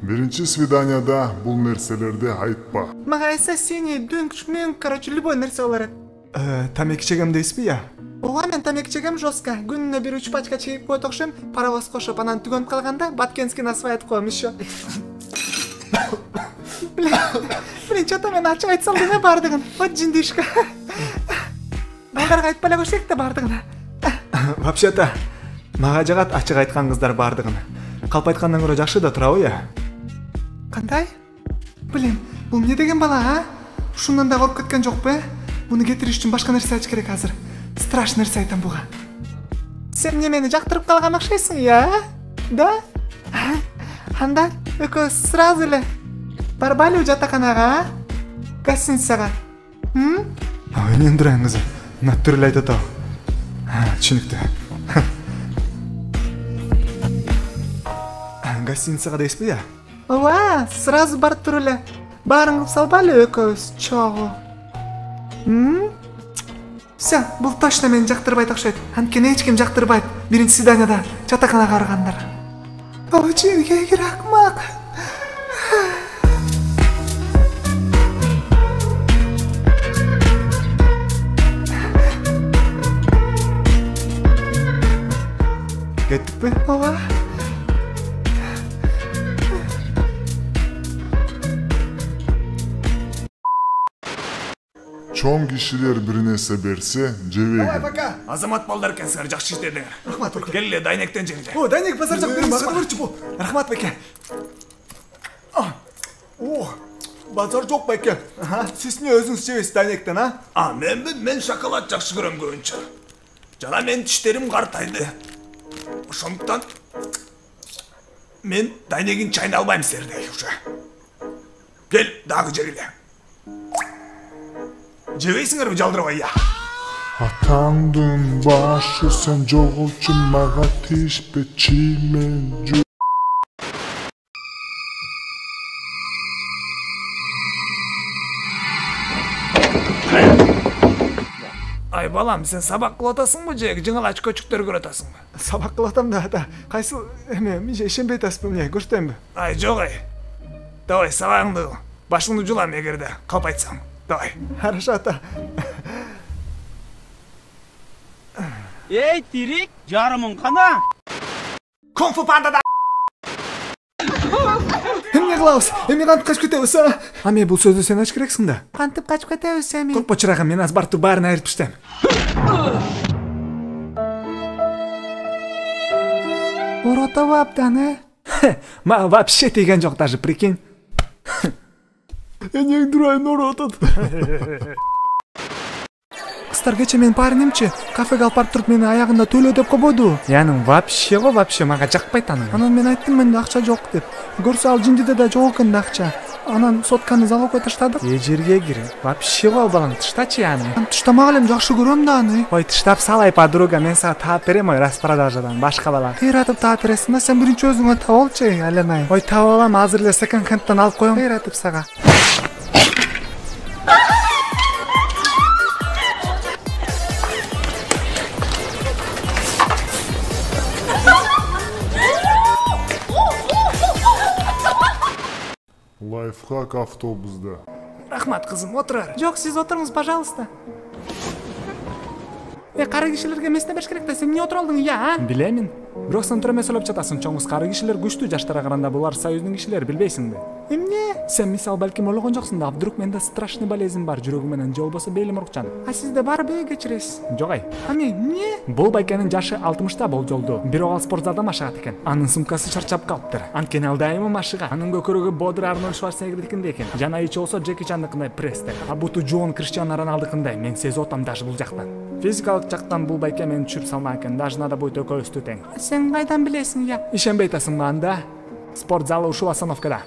Биринчи свиданияда бул нерселерди айтпа. Мага эсе сени дүнк, короче, любой нерсе болор эт. Тамеки чегем дейсизби я? Ооба, мен тамеки чегем жестко. Күнүнө 1-3 пачка чегип коет окшойм. Паровоз кошуп анан түгөнүп калганда Баткенский насвай айтып коем еще. Блин, что-то мен ачык айтсам деме бардыгын. Вот жиндишка. Балдарга айтпай эле коюш керек да бардыгын. Вообще-то, мага жагат ачык айткан кыздар бардыгын. Калп айткандан көрө жакшы да турабы я? Кандай? Блин, бул эмне деген бала, а? Ушундан да коркуп кеткен жокпу, э? Буну кетириш үчүн башка нерсе айтыш керек азыр. Страшный нерсе айтам буга. Сен эмне мени жактырып калган окшойсуң, я? Да? Анда экөөбүз сразу эле барбайлы жатаканага, а? Гостиницага. Эмнен дурайын кызым? Натурал айтып атабы. Түшүнүктүү. Гостиницага дейсизби я? Ооба, сразу барып туруп эле. Баарын кылып салбайлы экөөбүз, чогуу. Все, бул точно мени жактырбайт окшойт. Анткени эч ким жактырбайт. Биринчи свиданияда жатаканага баргандар. О, жерге кир акмак. Кеттикпи? Ооба. Чоң кишилер бир нерсе берсе, жебейгин. Пока. Азамат балдар экенсиңер, жакшы иштедиңер. Рахмат беке. Кел эле дайнектен жеңиле. О, дайнек базар жак бериңиз. Көрчү бул. Рахмат беке. О, базар жок беке. Сиз эмне өзүңүз жебейсиз дайнектен, а? Мен шоколад жакшы көрөм көбүнчө. Жана менин тиштерим картайды. Ошондуктан мен дайнегин чайна албайм силердей уже. Кел, дагы жегиле. Жебейсиңерби жалдырбай я? Атаңдын башы сен жоголчу мага тийишпе чиймен жу. Ай балам, сен сабак кылып атасыңбы же жыңалач көчүктөр көрүп атасыңбы? Сабак кылып атам да. Кайсы эме ишенбей атасызбы эмне? Көрсөтөйүнбү? Ай жок ай. Давай сабагыңды кыл. Башыңды жулам эгерде калп айтсаң. Давай. Хорошо ата. Эй, тирик, жарымың қана? Кунг-фу пандада. Эмне кылабыз? Эми кантип качып кетебиз, а? Ами бул сөздү сен ачык керексиң да. Кантип качып кетебиз эми? Коркпо чырагым, мен азыр барып туруп баарын айырып таштайм. Оротобу абдан, э? Мага вообще тийген жок даже, прикинь. Энең дурайын оротот. Кыздар кече менин парнемчи кафеге алып барып туруп мени аягында төлөө деп койбоду. Янын вообще мага жакпайт анын. Анан мен айттым менде акча жок деп. Көрсө ал жиндиде да жок экен да акча. Анан сотканы залогко таштадык. Жерге кир. Вообще кол балам, тыштачы аны. Тыштамак элем, жакшы көрөм да аны. Ой, тыштап салай подруга, мен сага таап берем ой распродажадан, башка бала. Кыйратып таап бересиң да, сен биринчи өзүңө таап алчы, айламай. Ой, таап алам, азыр эле секонд-хендтен алып коем. Кыйратып сага. Лайфхак автобуста. Рахмат кызым, отур. Жок, сиз отуруңуз, пожалуйста. Кары кишилерге месте бериш керек да, сен эмне отура алдың, я, а? Билемин. Бирок сен тура эмес ойлоп жатасың, чоңуз кары кишилер күчтүү, жаштарга караганда булар союздун кишилери, билбейсиңби? Эмне? Сен мисал балким ойлогон жоксуң да, вдруг менде страшный болезнь бар, жүрөгүм менен же болбосо белим урукчан. А сизде барбы кечиресиз? Жок ай. Ами, эмне? Бул байкенин жашы 60та болжолду. Бирок ал спортзалда машыгат экен. Анын сумкасы чарчап калыптыр. Анткени ал дайыма машыга. Анын көкөрөгү Бодр Арнольд Шварценеггердикиндей экен. Жана ичи болсо Джеки Чандыкындай пресстер. А буту Джон Криштиану Роналдукундай. Мен сезип атам даже бул жактан. Физикалык жактан бул байке мени түшүрүп салмак экен. Даже надо будет экөөбүздү тең. Сен кайдан билесиң, я? Ишенбей атасыңбы анда? Спортзалы ушул остановкада.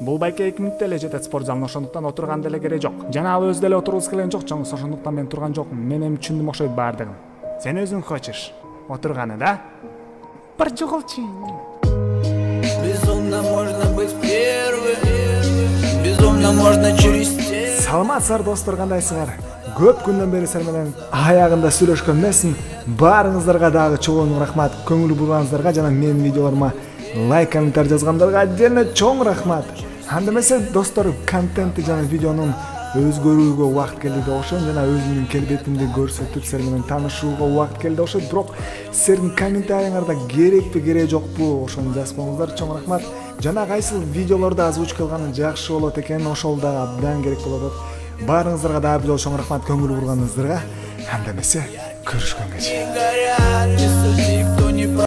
Бул байке 2 мүнөттө эле жетет спортзалына, ошондуктан отурган деле керек жок. Жана ал өзү деле отургусу келген жок, чоңуз, ошондуктан мен турган жокмун. Мен эми түшүндүм окшойт баардыгын. Сен өзүң хочешь отурганы да? Бар жоголчу. Безумно можно быть первым, безумно можно через тебя. Саламатсыздар достор, кандайсыңар? Көп күндөн бери силер менен аягында сүйлөшкөн эмесмин. Баарыңыздарга дагы чоң рахмат. Көңүл бурганыңыздарга жана менин видеолорума лайк комментарий жазгандарга отдельно чоң рахмат. Анда эмесе достор, контентти жана видеонун өзгөрүүгө убакыт келди деп ошон жана өзүмдүн келбетимди көрсөтүп силер менен таанышууга убакыт келди деп ошон. Бирок силердин комментарийиңарда керекпи, керек жокпу, ошону жазбаңыздар. Чоң рахмат. Жана кайсыл видеолорду озвучка кылганы жакшы болот экен, ошол да абдан керек болот. Баарыңыздарга дагы бир жолу чоң рахмат көңүл бурганыңыздарга. Анда эмесе көрүшкөнгө.